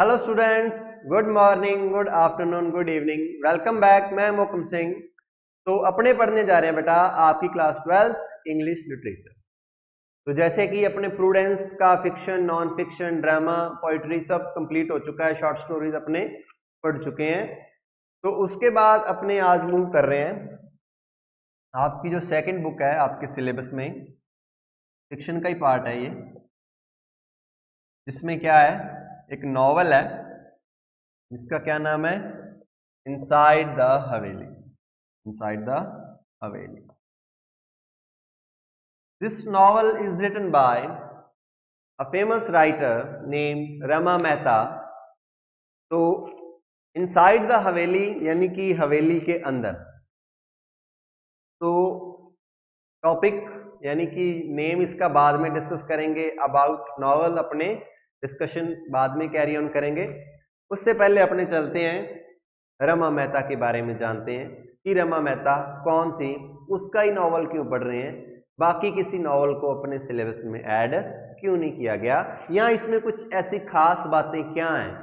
Hello students, good morning, good afternoon, good evening. Welcome back. मैं मोहकम सिंह। तो अपने पढ़ने जा रहे हैं बेटा आपकी क्लास 12th इंग्लिश लिटरेचर। तो जैसे कि अपने प्रूडेंस का fiction, non fiction, drama, poetry सब कंप्लीट हो चुका है, शॉर्ट स्टोरीज अपने पढ़ चुके हैं। तो उसके बाद अपने आज मूव कर रहे हैं आपकी जो सेकंड बुक है आपके सिलेबस में, फिक्शन का ही पार्ट है ये, जिसमें क्या है, एक नॉवल है जिसका क्या नाम है, inside the Haveli. Inside the Haveli. This novel is written by a famous writer named Rama Mehta. तो इनसाइड द हवेली यानी कि हवेली के अंदर। तो टॉपिक यानी कि नेम इसका बाद में डिस्कस करेंगे। अबाउट नॉवल अपने डिस्कशन बाद में कैरी ऑन करेंगे। उससे पहले अपने चलते हैं रमा मेहता के बारे में, जानते हैं कि रमा मेहता कौन थी, उसका ही नॉवल क्यों पढ़ रहे हैं, बाकी किसी नॉवल को अपने सिलेबस में ऐड क्यों नहीं किया गया, या इसमें कुछ ऐसी खास बातें क्या हैं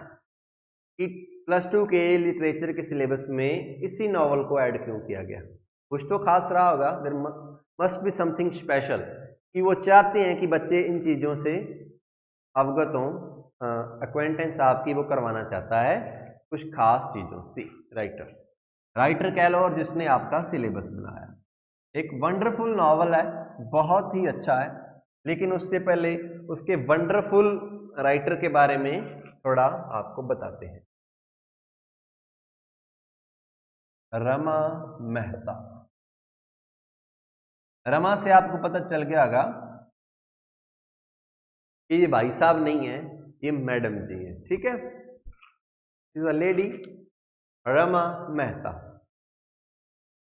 कि +2 के लिटरेचर के सिलेबस में इसी नॉवल को ऐड क्यों किया गया। कुछ तो खास रहा होगा, there must be something special, कि वो चाहते हैं कि बच्चे इन चीज़ों से अवगत हों। एक्वेंटेंस आपकी वो करवाना चाहता है कुछ खास चीज़ों से। राइटर कह लो, और जिसने आपका सिलेबस बनाया। एक वंडरफुल नॉवल है, बहुत ही अच्छा है, लेकिन उससे पहले उसके वंडरफुल राइटर के बारे में थोड़ा आपको बताते हैं। रमा मेहता। रमा से आपको पता चल गया होगा कि ये भाई साहब नहीं है, ये मैडम जी है। ठीक है, is a lady, Rama Mehta.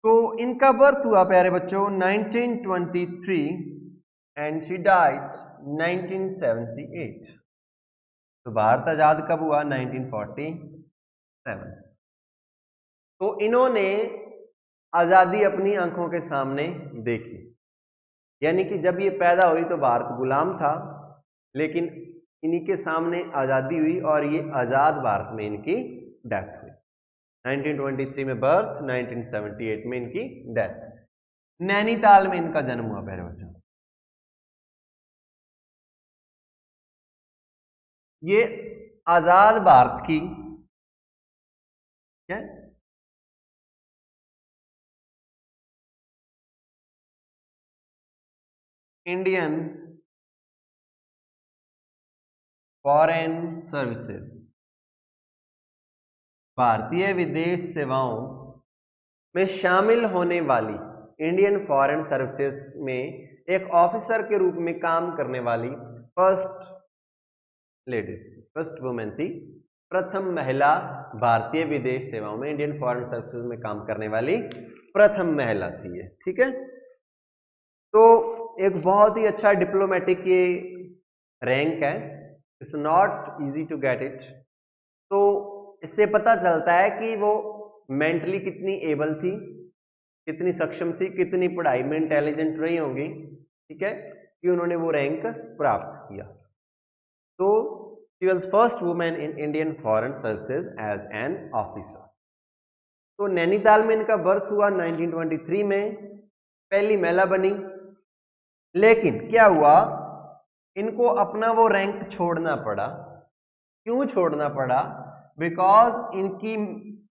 तो इनका बर्थ हुआ प्यारे बच्चों 1923 एंड शी डाइड 1978। तो भारत आजाद कब हुआ? 1947। तो इन्होंने आजादी अपनी आंखों के सामने देखी, यानी कि जब ये पैदा हुई तो भारत गुलाम था, लेकिन इन्हीं के सामने आजादी हुई और ये आजाद भारत में इनकी डेथ हुई। 1923 में बर्थ, 1978 में इनकी डेथ। नैनीताल में इनका जन्म हुआ प्यारे बच्चों। ये आजाद भारत की क्या इंडियन फॉरेन सर्विसेज, भारतीय विदेश सेवाओं में शामिल होने वाली इंडियन फॉरेन सर्विसेज में एक ऑफिसर के रूप में काम करने वाली फर्स्ट लेडीज, फर्स्ट वुमेन थी, प्रथम महिला भारतीय विदेश सेवाओं में, इंडियन फॉरेन सर्विसेज में काम करने वाली प्रथम महिला थी ये। ठीक है, तो एक बहुत ही अच्छा डिप्लोमेटिक ये रैंक है, it's not easy to get it. तो इससे पता चलता है कि वो मेंटली कितनी एबल थी, कितनी सक्षम थी, कितनी पढ़ाई में इंटेलिजेंट रही होंगी। ठीक है, कि उन्होंने वो रैंक प्राप्त किया। तो she was first women in Indian foreign services as an officer. तो नैनीताल में इनका बर्थ हुआ 1923 में, पहली महिला बनी। लेकिन क्या हुआ, इनको अपना वो रैंक छोड़ना पड़ा। क्यों छोड़ना पड़ा? बिकॉज इनकी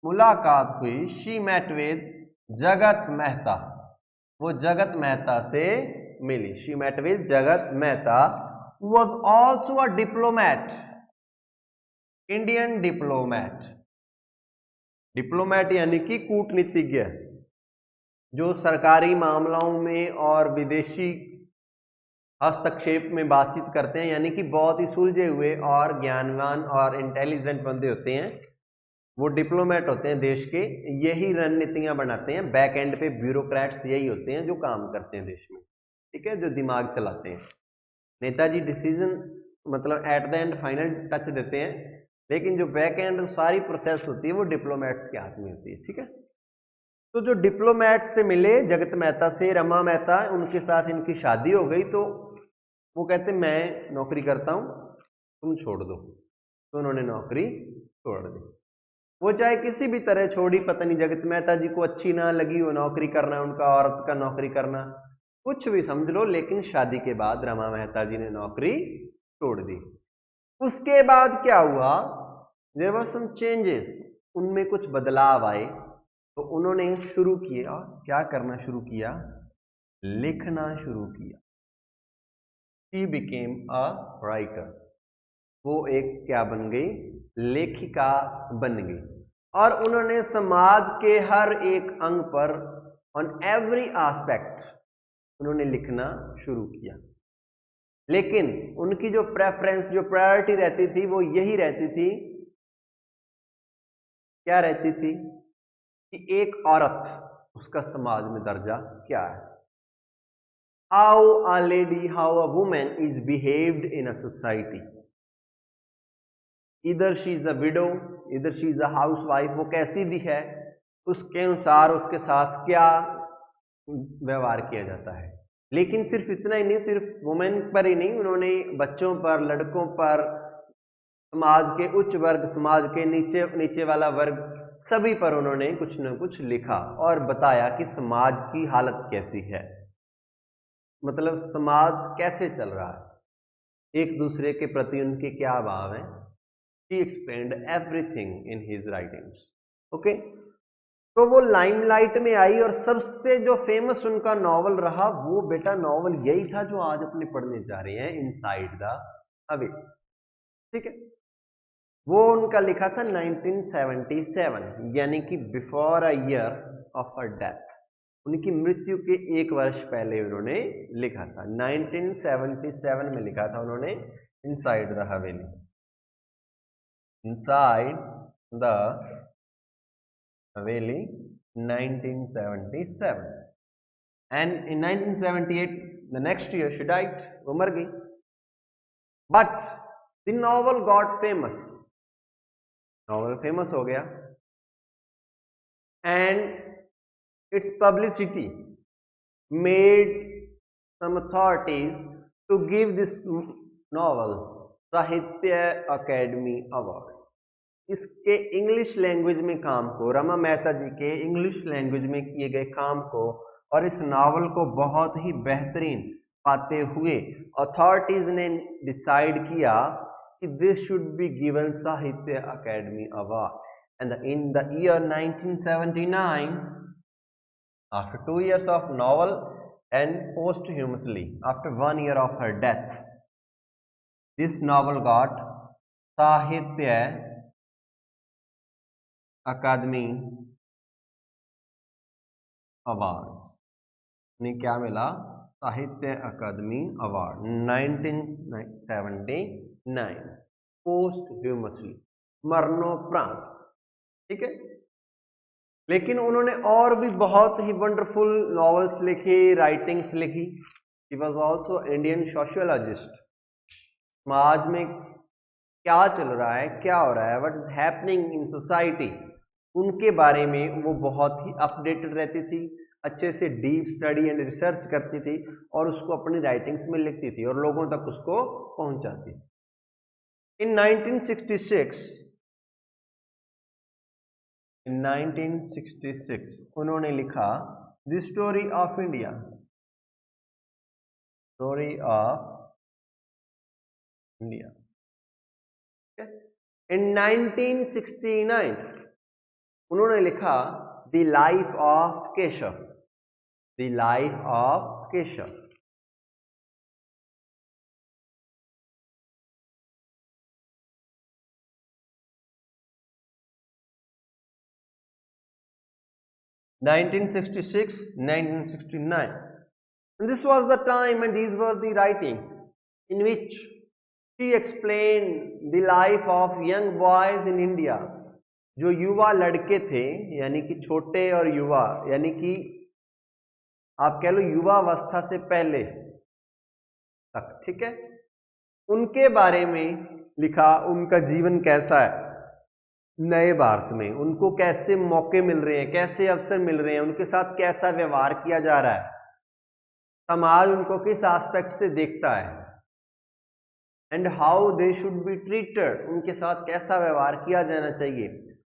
मुलाकात हुई, शी मेट विद जगत मेहता। वो जगत मेहता से मिली। शी मेट विद जगत Mehta, was also a diplomat, Indian diplomat. Diplomat यानी कि कूटनीतिज्ञ, जो सरकारी मामलों में और विदेशी हस्तक्षेप में बातचीत करते हैं, यानी कि बहुत ही सुलझे हुए और ज्ञानवान और इंटेलिजेंट बंदे होते हैं, वो डिप्लोमेट होते हैं देश के। यही रणनीतियां बनाते हैं, बैक एंड पे ब्यूरोक्रेट्स यही होते हैं जो काम करते हैं देश में। ठीक है, जो दिमाग चलाते हैं। नेताजी डिसीजन मतलब at the end final touch देते हैं, लेकिन जो बैक एंड सारी प्रोसेस होती है वो डिप्लोमेट्स के हाथ में होती है। ठीक है, तो जो डिप्लोमेट से मिले जगत मेहता से, रमा मेहता, उनके साथ इनकी शादी हो गई। तो वो कहते मैं नौकरी करता हूं, तुम छोड़ दो। तो उन्होंने नौकरी छोड़ दी। वो चाहे किसी भी तरह छोड़ी, पता नहीं जगत मेहता जी को अच्छी ना लगी वो नौकरी करना, उनका औरत का नौकरी करना, कुछ भी समझ लो, लेकिन शादी के बाद रमा मेहता जी ने नौकरी छोड़ दी। उसके बाद क्या हुआ, देयर वर सम चेंजेस, उनमें कुछ बदलाव आए, तो उन्होंने शुरू किया, क्या करना शुरू किया, लिखना शुरू किया। She became a writer, वो एक क्या बन गई, लेखिका बन गई, और उन्होंने समाज के हर एक अंग पर, ऑन एवरी एस्पेक्ट, उन्होंने लिखना शुरू किया। लेकिन उनकी जो प्रेफरेंस, जो प्रायोरिटी रहती थी, वो यही रहती थी, क्या रहती थी, कि एक औरत, उसका समाज में दर्जा क्या है, how a lady, how a women is behaved in a society, इधर शी इज अ विडो, इधर she is a house wife, वो कैसी भी है उसके अनुसार उसके साथ क्या व्यवहार किया जाता है। लेकिन सिर्फ इतना ही नहीं, सिर्फ वुमेन पर ही नहीं, उन्होंने बच्चों पर, लड़कों पर, समाज के उच्च वर्ग, समाज के नीचे वाला वर्ग, सभी पर उन्होंने कुछ न कुछ लिखा और बताया कि समाज की हालत कैसी है, मतलब समाज कैसे चल रहा है, एक दूसरे के प्रति उनके क्या भाव हैं। He explained everything in his writings. Okay? तो वो लाइमलाइट में आई, और सबसे जो फेमस उनका नॉवल रहा, वो बेटा नॉवल यही था जो आज अपने पढ़ने जा रहे हैं, इनसाइड द हवेली। ठीक है, वो उनका लिखा था 1977, यानी कि before a year of her death, उनकी मृत्यु के एक वर्ष पहले उन्होंने लिखा था, 1977 में लिखा था उन्होंने inside the Haveli, inside the Haveli 1977, and in 1978 the next year she died, वो मर गई। But the novel got famous, novel famous हो गया, and its publicity made some authorities to give this novel साहित्य अकेडमी अवार्ड। इसके English language में काम को, रमा मेहता जी के इंग्लिश लैंग्वेज में किए गए काम को और इस नावल को बहुत ही बेहतरीन पाते हुए अथॉरिटीज ने डिसाइड किया कि दिस शुड बी गिवन साहित्य academy award. And in the year 1979, after 2 years of novel and posthumously, after 1 year of her death, this novel got साहित्य अकादमी अवार्ड, ने क्या मिला, साहित्य अकादमी अवार्ड 1979, पोस्टह्यूमसली, मरणोपरांत। ठीक है, लेकिन उन्होंने और भी बहुत ही वंडरफुल नॉवेल्स लिखी, राइटिंग्स लिखी। He was also Indian sociologist, समाज में क्या चल रहा है, क्या हो रहा है, what is happening in society, उनके बारे में वो बहुत ही अपडेटेड रहती थी, अच्छे से डीप स्टडी एंड रिसर्च करती थी और उसको अपनी राइटिंग्स में लिखती थी और लोगों तक उसको पहुंचाती। इन 1966 उन्होंने लिखा the story of India, story of India. In 1969 उन्होंने लिखा the life of Keshav, the life of Keshav. (1966-1969), and this was the time and these were the writings in which she explained the life of young boys in India। जो युवा लड़के थे, यानी कि छोटे और युवा, यानी कि आप कह लो युवावस्था से पहले तक, ठीक है, उनके बारे में लिखा, उनका जीवन कैसा है नए भारत में, उनको कैसे मौके मिल रहे हैं, कैसे अवसर मिल रहे हैं, उनके साथ कैसा व्यवहार किया जा रहा है, समाज उनको किस एस्पेक्ट से देखता है, and how they should be treated, उनके साथ कैसा व्यवहार किया जाना चाहिए।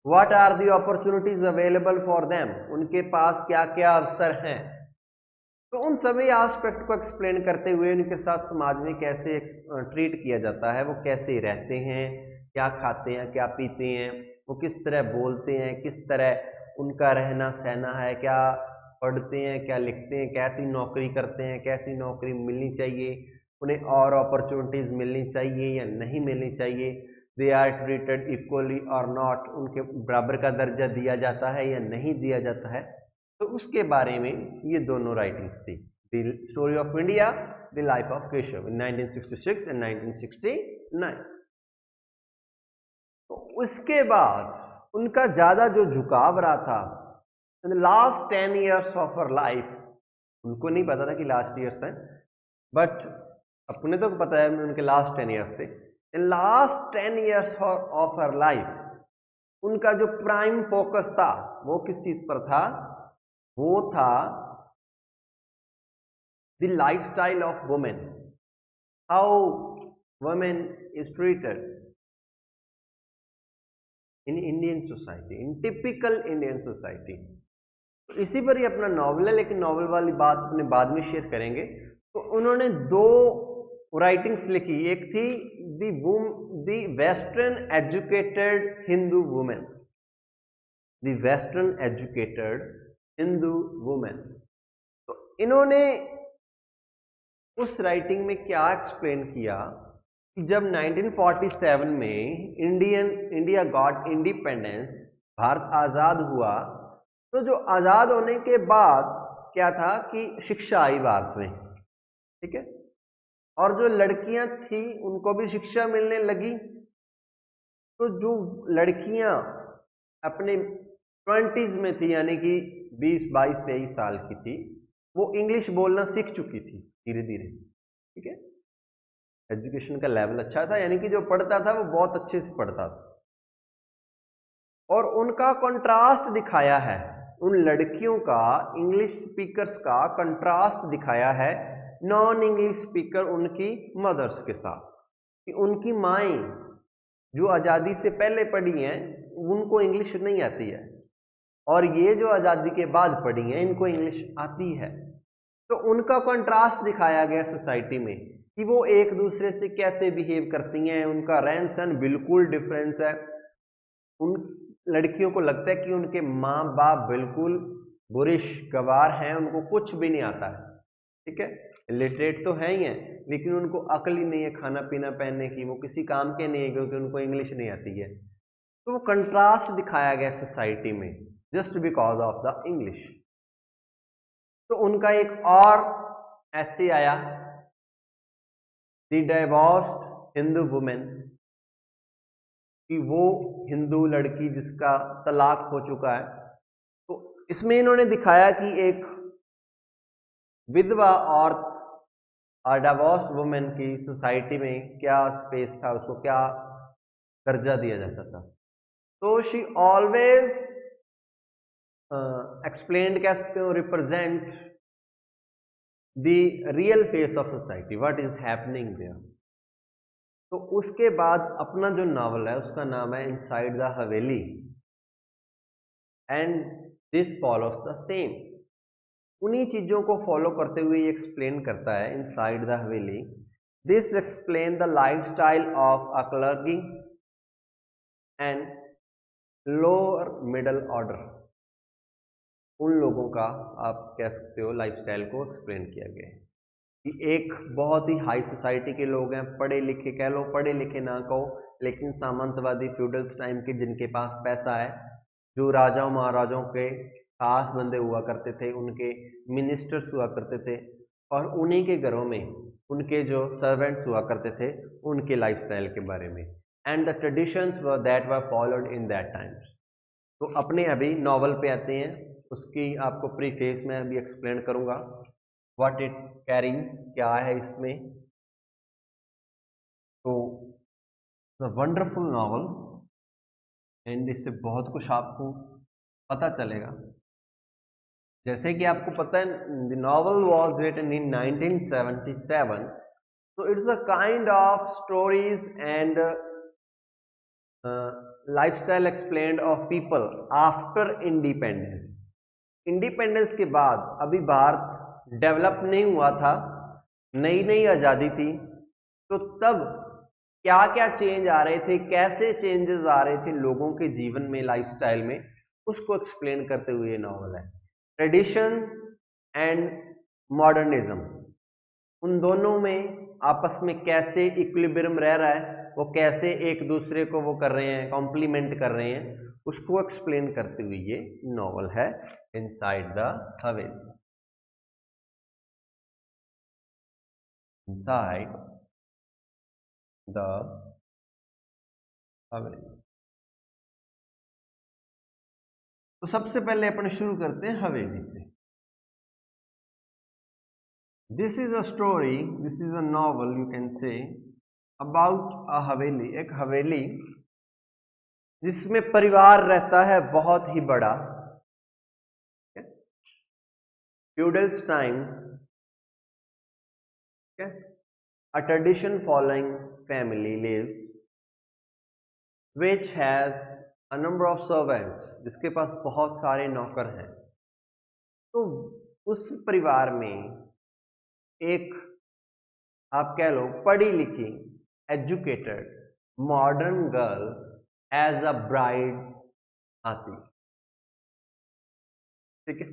What are the opportunities available for them, उनके पास क्या क्या अवसर हैं। तो उन सभी एस्पेक्ट को एक्सप्लेन करते हुए उनके साथ समाज में कैसे ट्रीट किया जाता है, वो कैसे रहते हैं, क्या खाते हैं, क्या पीते हैं, वो किस तरह बोलते हैं, किस तरह उनका रहना सहना है, क्या पढ़ते हैं, क्या लिखते हैं, कैसी नौकरी करते हैं, कैसी नौकरी मिलनी चाहिए, उन्हें और अपॉर्चुनिटीज़ मिलनी चाहिए या नहीं मिलनी चाहिए, दे आर ट्रीटेड इक्वली और नॉट, उनके बराबर का दर्जा दिया जाता है या नहीं दिया जाता है। तो उसके बारे में ये दोनों राइटिंग्स थी, the story of India, the life of Keshav in 1966 and 1969। तो उसके बाद उनका ज़्यादा जो झुकाव रहा था in the last 10 years of her life, उनको नहीं पता था कि लास्ट ईयर्स हैं, बट अपने तो पता है उनके लास्ट 10 ईयर्स थे। In last 10 years of her life उनका जो प्राइम फोकस था वो किस चीज़ पर था, वो था the lifestyle of women, how women is treated in Indian society, in typical Indian society. तो इसी पर ही अपना नॉवल है, लेकिन नॉवल वाली बात अपने बाद में शेयर करेंगे। तो उन्होंने दो राइटिंग्स लिखी, एक थी the western educated Hindu women, the western educated Hindu women. तो इन्होंने उस राइटिंग में क्या एक्सप्लेन किया कि जब 1947 में इंडिया गॉट इंडिपेंडेंस, भारत आज़ाद हुआ, तो जो आज़ाद होने के बाद क्या था कि शिक्षा आई भारत में, ठीक है, और जो लड़कियां थी उनको भी शिक्षा मिलने लगी। तो जो लड़कियां अपने 20s में थी, यानी कि 20, 22, 23 साल की थी, वो इंग्लिश बोलना सीख चुकी थी धीरे धीरे, ठीक है, एजुकेशन का लेवल अच्छा था, यानी कि जो पढ़ता था वो बहुत अच्छे से पढ़ता था। और उनका कंट्रास्ट दिखाया है, उन लड़कियों का, इंग्लिश स्पीकर्स का कंट्रास्ट दिखाया है नॉन इंग्लिश स्पीकर उनकी मदर्स के साथ, कि उनकी माएँ जो आज़ादी से पहले पढ़ी हैं उनको इंग्लिश नहीं आती है, और ये जो आज़ादी के बाद पढ़ी हैं इनको इंग्लिश आती है। तो उनका कंट्रास्ट दिखाया गया सोसाइटी में कि वो एक दूसरे से कैसे बिहेव करती हैं, उनका रहन सहन बिल्कुल डिफरेंस है। उन लड़कियों को लगता है कि उनके माँ बाप बिल्कुल बुरिश गवार हैं, उनको कुछ भी नहीं आता है, ठीक है, लिटरेट तो है ही हैं, लेकिन उनको अक्ल ही नहीं है खाना पीना पहनने की, वो किसी काम के नहीं है क्योंकि उनको इंग्लिश नहीं आती है। तो वो कंट्रास्ट दिखाया गया सोसाइटी में just because of the English. तो उनका एक और ऐसे आया, द डाइवोर्स्ड हिंदू वुमेन, कि वो हिंदू लड़की जिसका तलाक हो चुका है। तो इसमें इन्होंने दिखाया कि एक विधवा औरत और डाइवोर्स वुमेन की सोसाइटी में क्या स्पेस था, उसको क्या दर्जा दिया जाता था। तो शी ऑलवेज एक्सप्लेन्ड, कह सकते हो, represent the real face of society, what is happening there. तो उसके बाद अपना जो नावल है उसका नाम है inside the Haveli, and this follows the same. उन्हीं चीज़ों को फॉलो करते हुए ये एक्सप्लेन करता है inside the Haveli, this explain the lifestyle of a clerky and lower middle order. उन लोगों का आप कह सकते हो लाइफस्टाइल को एक्सप्लेन किया गया है कि एक बहुत ही हाई सोसाइटी के लोग हैं, पढ़े लिखे कह लो, पढ़े लिखे ना कहो, लेकिन सामंतवादी फ्यूडल्स टाइम के जिनके पास पैसा है, जो राजाओं महाराजाओं के खास बंदे हुआ करते थे, उनके मिनिस्टर्स हुआ करते थे, और उन्हीं के घरों में उनके जो सर्वेंट्स हुआ करते थे, उनके लाइफस्टाइल के बारे में, and the traditions were that were followed in that times. तो अपने अभी नॉवल पे आते हैं, उसकी आपको प्रीफेस में अभी एक्सप्लेन करूँगा व्हाट इट कैरीज, क्या है इसमें। तो वंडरफुल नॉवल, एंड इससे बहुत कुछ आपको पता चलेगा। जैसे कि आपको पता है, the novel was written in 1977 So it's a kind of stories and lifestyle explained of people after independence. Independence के बाद अभी भारत डेवलप नहीं हुआ था, नई नई आज़ादी थी, तो तब क्या क्या चेंज आ रहे थे, कैसे चेंजेस आ रहे थे लोगों के जीवन में, लाइफस्टाइल में, उसको एक्सप्लेन करते हुए ये नॉवल है। ट्रेडिशन एंड मॉडर्निज्म, उन दोनों में आपस में कैसे इक्विलिब्रियम रह रहा है, वो कैसे एक दूसरे को वो कर रहे हैं, कॉम्प्लीमेंट कर रहे हैं, उसको एक्सप्लेन करते हुए ये नॉवल है inside the Haveli. Inside the हवेली। तो सबसे पहले अपन शुरू करते हैं हवेली से। This is a story, this is a novel, you can say, about a हवेली, एक हवेली जिसमें परिवार रहता है बहुत ही बड़ा। Feudals times, a tradition following family lives which has a number of servants, जिसके पास बहुत सारे नौकर हैं। तो उस परिवार में एक, आप कह लो, पढ़ी लिखी, educated, modern girl as a bride आती, ठीक है।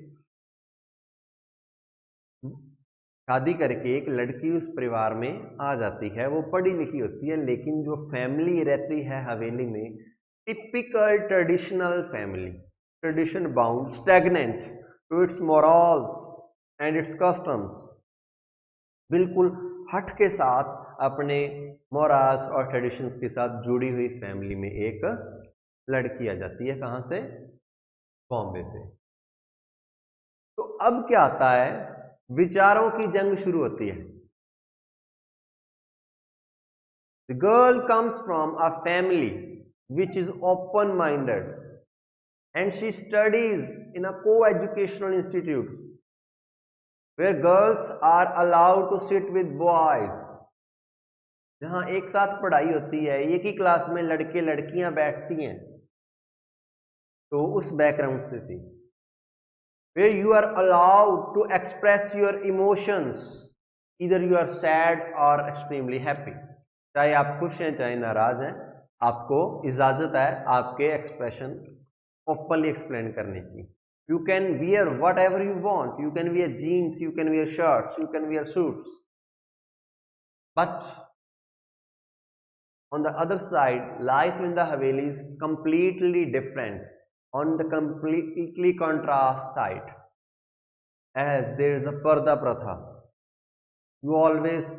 शादी करके एक लड़की उस परिवार में आ जाती है, वो पढ़ी लिखी होती है, लेकिन जो फैमिली रहती है हवेली में, typical traditional family, tradition bound, stagnant to its morals and its customs, बिल्कुल हट के साथ अपने मॉरल्स और ट्रेडिशंस के साथ जुड़ी हुई फैमिली में एक लड़की आ जाती है। कहाँ से? बॉम्बे से। तो अब क्या आता है, विचारों की जंग शुरू होती है। The girl comes from a family which is open-minded and she studies in a co-educational institute where girls are allowed to sit with boys, जहां एक साथ पढ़ाई होती है, एक ही क्लास में लड़के लड़कियां बैठती हैं। तो उस बैकग्राउंड से थी, where you are allowed to express your emotions, either you are sad or extremely happy, चाहे आप खुश हैं चाहे नाराज हैं, आपको इजाजत है आपके एक्सप्रेशन ओपनली एक्सप्लेन करने की। You can wear whatever you want, you can wear jeans, you can wear shirts, you can wear suits, but on the other side, life in the Haveli is completely different, on the completely contrast side, as there is a parda pratha. You always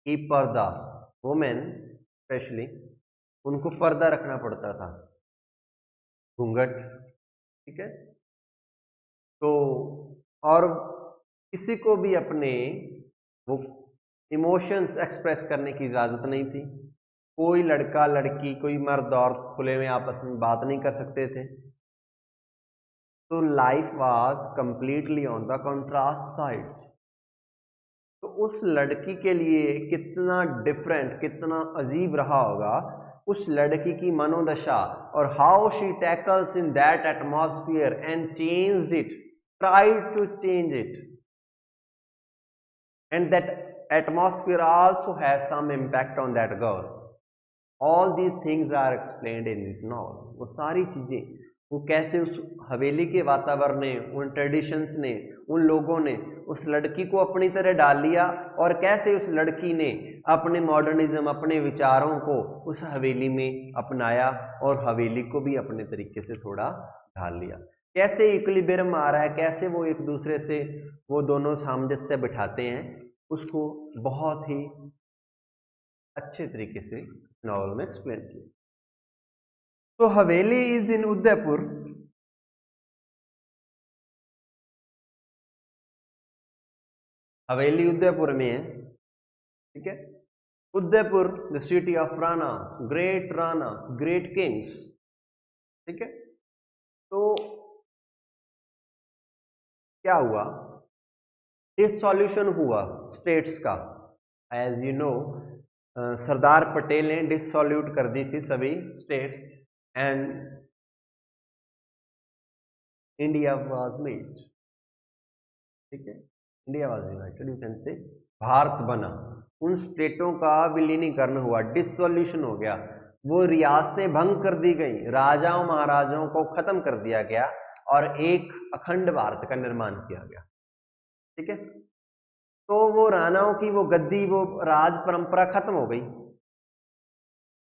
keep parda, women especially, उनको पर्दा रखना पड़ता था, घूंघट, ठीक है। तो और किसी को भी अपने वो इमोशंस एक्सप्रेस करने की इजाज़त नहीं थी। कोई लड़का लड़की, कोई मर्द और खुले में आपस में बात नहीं कर सकते थे। तो life was completely on the contrast sides. तो उस लड़की के लिए कितना डिफरेंट, कितना अजीब रहा होगा उस लड़की की मनोदशा, और how she tackles in that atmosphere and changed it, tried to change it, and that atmosphere also has some impact on that girl. All these things are explained in this novel. वो सारी चीजें, वो कैसे उस हवेली के वातावरण ने, उन ट्रेडिशंस ने, उन लोगों ने उस लड़की को अपनी तरह डाल लिया, और कैसे उस लड़की ने अपने मॉडर्निज्म, अपने विचारों को उस हवेली में अपनाया और हवेली को भी अपने तरीके से थोड़ा ढाल लिया। कैसे इक्विलिब्रियम आ रहा है, कैसे वो एक दूसरे से वो दोनों सामंजस्य बिठाते हैं, उसको बहुत ही अच्छे तरीके से नॉवल में एक्सप्लेन किया। तो हवेली इज इन उदयपुर, हवेली उदयपुर में है, ठीक है। Udaipur the city of Rana, great Kings, ठीक है। तो क्या हुआ, डिसॉल्यूशन हुआ स्टेट्स का, as you know Sardar Patel ने डिसॉल्यूट कर दी थी सभी states and India was made. ठीक है, India was United, you can say Bharat बना। उन स्टेटों का विलीनीकरण हुआ, डिसॉल्यूशन हो गया, वो रियासतें भंग कर दी गई, राजाओं महाराजाओं को खत्म कर दिया गया और एक अखंड भारत का निर्माण किया गया। ठीक है, तो वो राणाओं की वो गद्दी, वो राज परंपरा खत्म हो गई।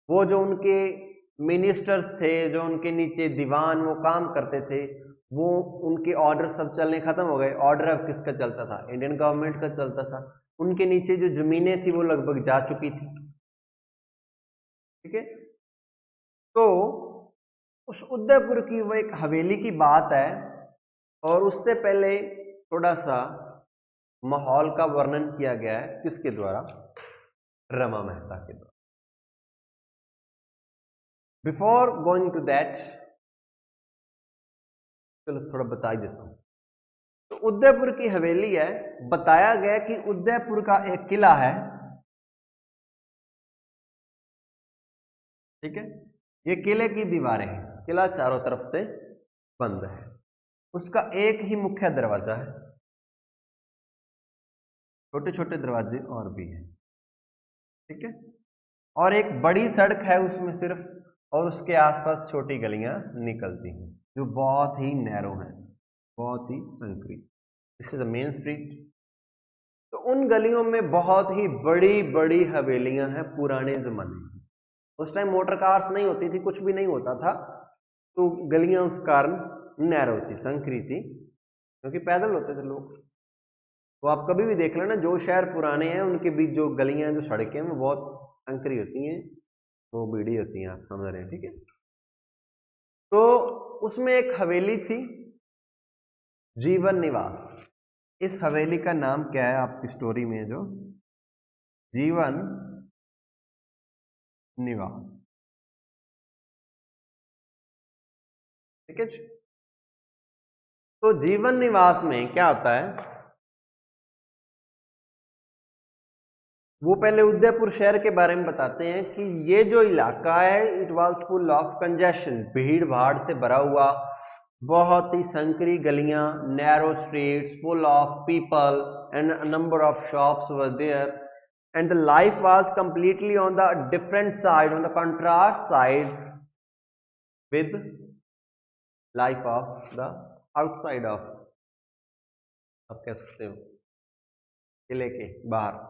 वो जो उनके मिनिस्टर्स थे, जो उनके नीचे दीवान वो काम करते थे, वो उनके ऑर्डर सब चलने खत्म हो गए। ऑर्डर अब किसका चलता था? इंडियन गवर्नमेंट का चलता था। उनके नीचे जो जमीनें थी वो लगभग जा चुकी थी। ठीक है, तो उस उदयपुर की वो एक हवेली की बात है, और उससे पहले थोड़ा सा माहौल का वर्णन किया गया है किसके द्वारा? रमा मेहता के द्वारा। बिफोर गोइंग टू दैट, चलो थोड़ा बता ही देता हूं। तो उदयपुर की हवेली है, बताया गया कि उदयपुर का एक किला है। ठीक है, ये किले की दीवारें हैं, किला चारों तरफ से बंद है, उसका एक ही मुख्य दरवाजा है, छोटे छोटे दरवाजे और भी हैं। ठीक है, और एक बड़ी सड़क है उसमें सिर्फ, और उसके आसपास छोटी गलियां निकलती हैं जो बहुत ही नैरो हैं, बहुत ही संकरी। This is a main street. तो उन गलियों में बहुत ही बड़ी बड़ी हवेलियां हैं पुराने जमाने की। उस टाइम मोटर कार्स नहीं होती थी, कुछ भी नहीं होता था, तो गलियां उस कारण नैरो थी, संकरी थी, क्योंकि पैदल होते थे लोग। तो आप कभी भी देख लेना, जो शहर पुराने हैं उनके बीच जो गलियां, जो सड़कें हैं, वो बहुत संकरी होती हैं, वो बीड़ी होती हैं, आप समझ रहे हैं। ठीक है, तो उसमें एक हवेली थी, जीवन निवास। इस हवेली का नाम क्या है आपकी स्टोरी में? जो जीवन निवास। ठीक है, तो जीवन निवास में क्या होता है? वो पहले उदयपुर शहर के बारे में बताते हैं कि ये जो इलाका है, it was full of congestion, भीड़ भाड़ से भरा हुआ, बहुत ही संकरी गलियां, narrow streets full of people and number of shops were there, and the life was completely on the different side, on the contrast side with life of the outside of, आप कह सकते हो, किले के बाहर।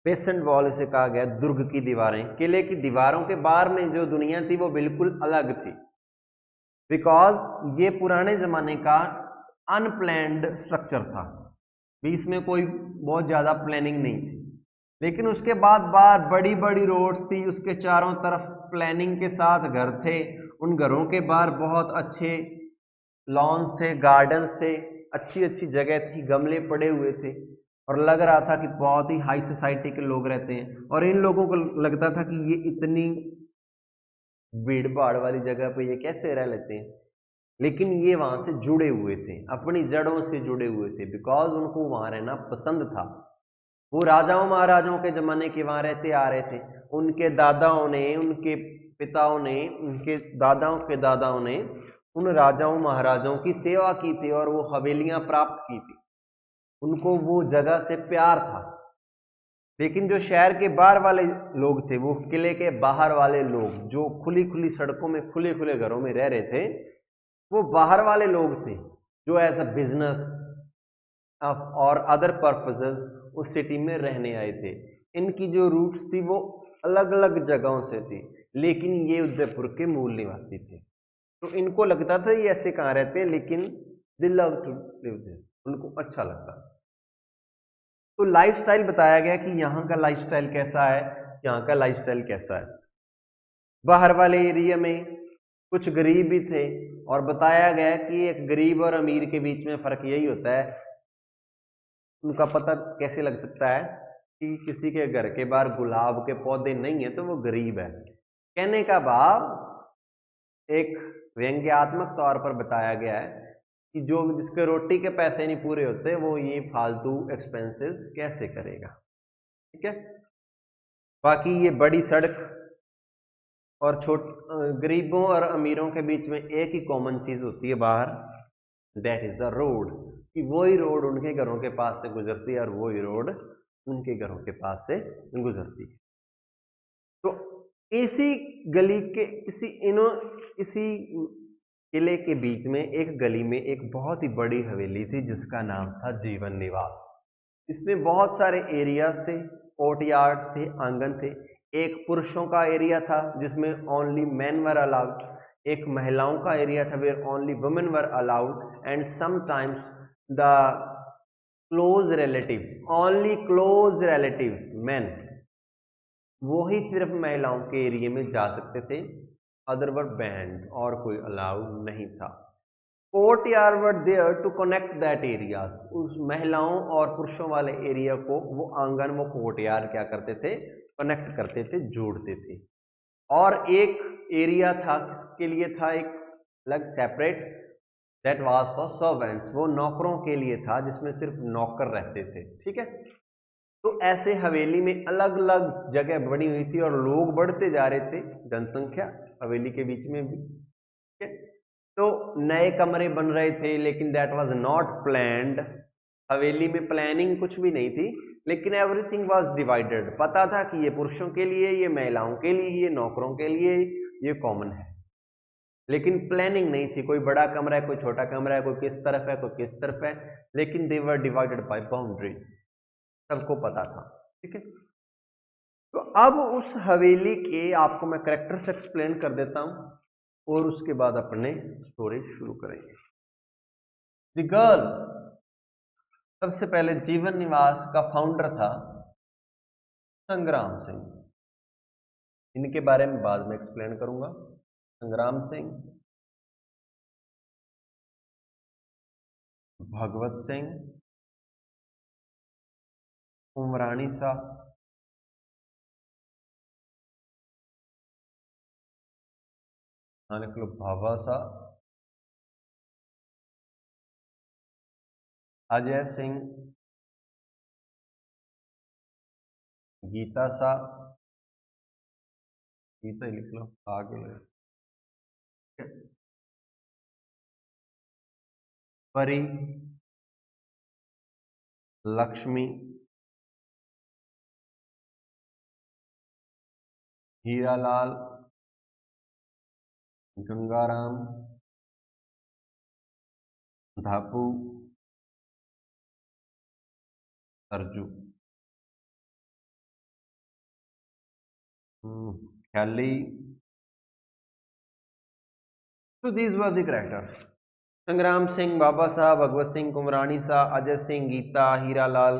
बेसेंट वॉल इसे कहा गया, दुर्ग की दीवारें। किले की दीवारों के बाहर में जो दुनिया थी वो बिल्कुल अलग थी, बिकॉज ये पुराने जमाने का अनप्लैन्ड स्ट्रक्चर था, बीच में कोई बहुत ज्यादा प्लानिंग नहीं थी। लेकिन उसके बाद बाहर बड़ी बड़ी रोड्स थी, उसके चारों तरफ प्लानिंग के साथ घर थे, उन घरों के बाहर बहुत अच्छे लॉन्स थे, गार्डन्स थे, अच्छी अच्छी जगह थी, गमले पड़े हुए थे, और लग रहा था कि बहुत ही हाई सोसाइटी के लोग रहते हैं। और इन लोगों को लगता था कि ये इतनी भीड़ भाड़ वाली जगह पे ये कैसे रह लेते हैं, लेकिन ये वहां से जुड़े हुए थे, अपनी जड़ों से जुड़े हुए थे, बिकॉज उनको वहां रहना पसंद था। वो राजाओं महाराजाओं के जमाने के वहां रहते आ रहे थे, उनके दादाओं ने, उनके पिताओं ने, उनके दादाओं के दादाओं ने उन राजाओं महाराजाओं की सेवा की थी और वो हवेलियां प्राप्त की थी, उनको वो जगह से प्यार था। लेकिन जो शहर के बाहर वाले लोग थे, वो किले के बाहर वाले लोग जो खुली खुली सड़कों में, खुले खुले घरों में रह रहे थे, वो बाहर वाले लोग थे जो एज अ बिजनेस और अदर पर्पसेस उस सिटी में रहने आए थे। इनकी जो रूट्स थी वो अलग अलग जगहों से थी, लेकिन ये उदयपुर के मूल निवासी थे। तो इनको लगता था ये ऐसे कहाँ रहते हैं, लेकिन they love to live there, उनको अच्छा लगता। तो लाइफस्टाइल बताया गया कि यहाँ का लाइफस्टाइल कैसा है, यहाँ का लाइफस्टाइल कैसा है। बाहर वाले एरिया में कुछ गरीब भी थे, और बताया गया कि एक गरीब और अमीर के बीच में फर्क यही होता है, उनका पता कैसे लग सकता है कि किसी के घर के बाहर गुलाब के पौधे नहीं है तो वो गरीब है। कहने का भाव एक व्यंग्यात्मक तौर पर बताया गया है कि जो जिसके रोटी के पैसे नहीं पूरे होते वो ये फालतू एक्सपेंसेस कैसे करेगा। ठीक है। बाकी ये बड़ी सड़क और गरीबों और अमीरों के बीच में एक ही कॉमन चीज होती है बाहर, दैट इज द रोड, कि वही रोड उनके घरों के पास से गुजरती है और वही रोड उनके घरों के पास से गुजरती है। तो इसी गली के इसी किले के बीच में एक गली में एक बहुत ही बड़ी हवेली थी जिसका नाम था जीवन निवास। इसमें बहुत सारे एरियाज थे, कोर्टयार्ड्स थे, आंगन थे। एक पुरुषों का एरिया था जिसमें ओनली मेन वर अलाउड, एक महिलाओं का एरिया था where only women were allowed, and sometimes the close relatives, only close relatives men, वो ही सिर्फ महिलाओं के एरिया में जा सकते थे, अदर वर बैंड, और कोई अलाउड नहीं था। Courtyard were there to connect that areas, उस महिलाओं और पुरुषों वाले एरिया को वो आंगन, वो कोर्टयार्ड क्या करते थे, कनेक्ट करते थे, जोड़ते थे। और एक एरिया था किसके लिए था, एक अलग separate, that was for servants, वो नौकरों के लिए था जिसमें सिर्फ नौकर रहते थे। ठीक है। तो ऐसे हवेली में अलग अलग जगह बनी हुई थी और लोग बढ़ते जा रहे थे, जनसंख्या हवेली के बीच में भी। ठीक है। तो नए कमरे बन रहे थे लेकिन दैट वाज नॉट प्लान्ड, हवेली में प्लानिंग कुछ भी नहीं थी, लेकिन एवरीथिंग वाज डिवाइडेड। पता था कि ये पुरुषों के लिए, ये महिलाओं के लिए, ये नौकरों के लिए, ये कॉमन है, लेकिन प्लानिंग नहीं थी। कोई बड़ा कमरा है, कोई छोटा कमरा है, कोई किस तरफ है, कोई किस तरफ है, लेकिन दे वर डिवाइडेड बाय बाउंड्रीज, सबको पता था। ठीक है। तो अब उस हवेली के आपको मैं कैरेक्टर्स एक्सप्लेन कर देता हूं और उसके बाद अपने स्टोरी शुरू करेंगे। द गर्ल, सबसे पहले जीवन निवास का फाउंडर था संग्राम सिंह, इनके बारे में बाद में एक्सप्लेन करूंगा। संग्राम सिंह, भगवत सिंह, कुमरानी सा, लिख लो भाभा सा, अजय सिंह, गीता सा, गीता ही लिख लो आगे लगे, परी, लक्ष्मी, हीरालाल, गंगाराम, धापू, सरजू, ख्याली। तो दीज वर द कैरेक्टर्स, संग्राम सिंह, बाबा साहब, भगवत सिंह, कुमरानी सा, अजय सिंह, गीता, हीरालाल,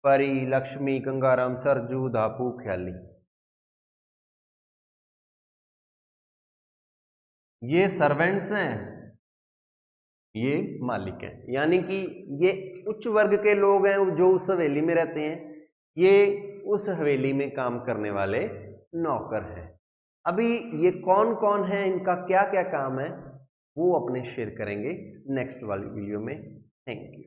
परी, लक्ष्मी, गंगाराम, सरजू, धापू, ख्याली। ये सर्वेंट्स हैं, ये मालिक हैं, यानी कि ये उच्च वर्ग के लोग हैं जो उस हवेली में रहते हैं, ये उस हवेली में काम करने वाले नौकर हैं। अभी ये कौन कौन है, इनका क्या क्या काम है, वो अपने शेयर करेंगे नेक्स्ट वाली वीडियो में। Thank you.